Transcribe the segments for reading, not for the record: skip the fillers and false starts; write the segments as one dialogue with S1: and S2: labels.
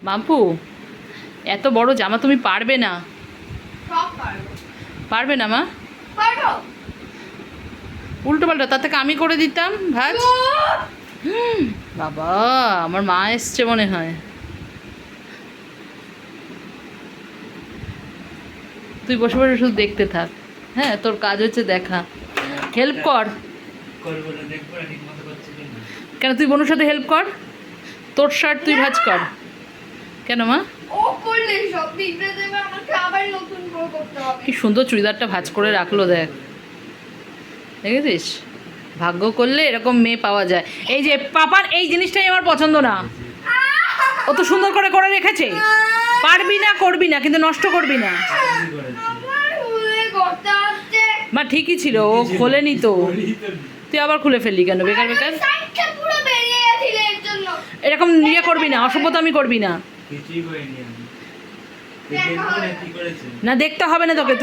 S1: মাম্পু, এত বড় জামা তুমি পারবে না। পারবে না মা? উল্টো পাল্টা, তার থেকে আমি করে দিতাম ভাজ। বাবা, আমার মা এসছে মনে হয়। তুই বসে বসে শুধু দেখতে থাক। হ্যাঁ, তোর কাজ হচ্ছে দেখা। হেল্প কর। কেন, তুই বোনের সাথে হেল্প কর। তোর শার্ট তুই ভাজ কর। কেন মা? কি সুন্দর চুড়িদারটা ভাজ করে রাখলো, দেখ দেখেছিস? ভাগ্য করলে এরকম মেয়ে পাওয়া যায়। এই যে পাপার এই জিনিসটাই আমার পছন্দ না। ও তো সুন্দর করে করে রেখেছে। পারবি না, করবি না, কিন্তু নষ্ট করবি না। মা ঠিকই ছিল, ও খোলেনি তো। তুই আবার খুলে ফেললি কেন বেকার বেকার? এরকম নিয়ে করবি না, অসভ্যতামি করবি না। না, দেখতে হবে না তোকে।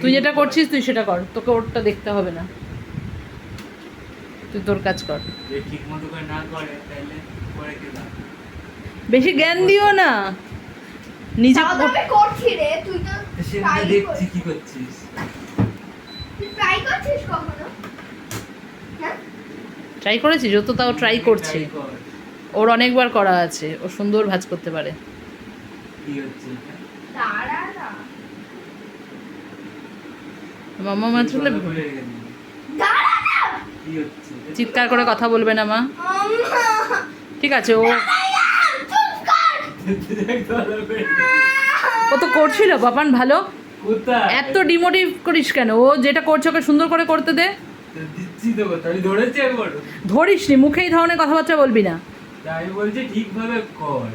S1: তুই যেটা করছিস তুই সেটা কর, তোকে ওরটা দেখতে হবে না। তুই তোর কাজ কর। বেশি জ্ঞান দিও না নিজে।
S2: করছি রে, তুই তো দেখছি কি করছিস। তুই ট্রাই করছিস কখনো? হ্যাঁ,
S1: ট্রাই করেছিস? ও তো তাও ট্রাই করছে। ওর অনেকবার করা আছে, ও সুন্দর ভাজ করতে পারে।
S2: কি হচ্ছে? দাঁড়া না,
S1: মামা মা চলে
S2: দাঁড়া না,
S1: কি হচ্ছে? চিৎকার করে কথা বলবে না মা, ঠিক আছে? ও তো করছিল বাপান ভালো। এত ডিমোটিভ করিস কেন? ও যেটা করছে ওকে সুন্দর করে করতে দে। ধরিস নি, মুখে এই ধরনের কথাবার্তা বলবি না।
S2: ঠিকভাবে কর।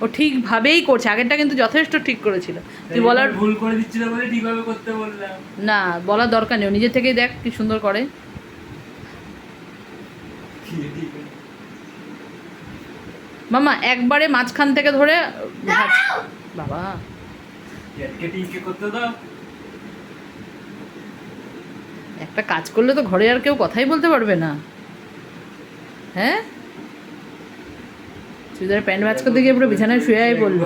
S1: ও ঠিকভাবেই করছে, আগেরটা কিন্তু যথেষ্ট ঠিক করেছিল। তুই বলার
S2: ভুল করে দিচ্ছিল বলে ঠিকভাবে করতে বললাম।
S1: না, বলার দরকার নেই, নিজে থেকেই দেখ কি সুন্দর করে। মামা একবারে মাঝখান থেকে ধরে বাবা একটা কাজ করলে তো ঘরে আর কেউ কথাই বলতে পারবে না। হ্যাঁ, চুড়িদার প্যান্ট ভাজ করতে গিয়ে পুরো বিছানায় শুয়েই বললো।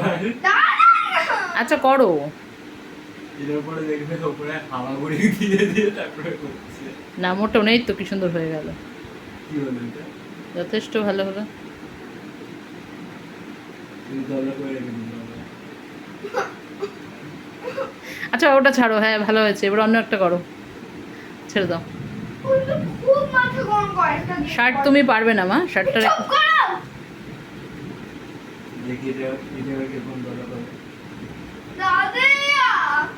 S1: আচ্ছা করো। না মোটেও নেই তো, কি সুন্দর হয়ে গেল। যথেষ্ট ভালো হলো। আচ্ছা ওটা ছাড়ো, হ্যাঁ ভালো হয়েছে। এবার অন্য একটা করো, ছেড়ে দাও। শার্ট তুমি পারবে না মা, শার্টটা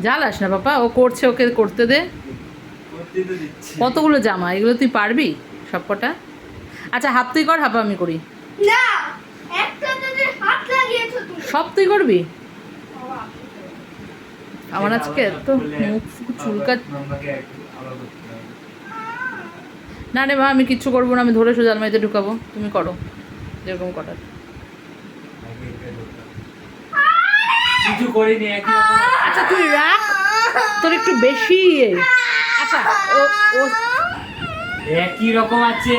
S1: জ্বালাস না বাবা, ও করছে, ওকে করতে দে। কতগুলো জামা, এগুলো তুই পারবি সব কটা? আচ্ছা হাফ তুই কর, হাফ আমি করি। সব তুই করবি? আমার আজকে এত মুখ চুলকা। না রে মা, আমি কিচ্ছু করবো না, আমি ধরে সোজা আলমারিতে ঢুকাবো। তুমি করো যেরকম করার। আচ্ছা তুই রাখ, তোর একটু বেশি। আচ্ছা ও একই রকম আছে।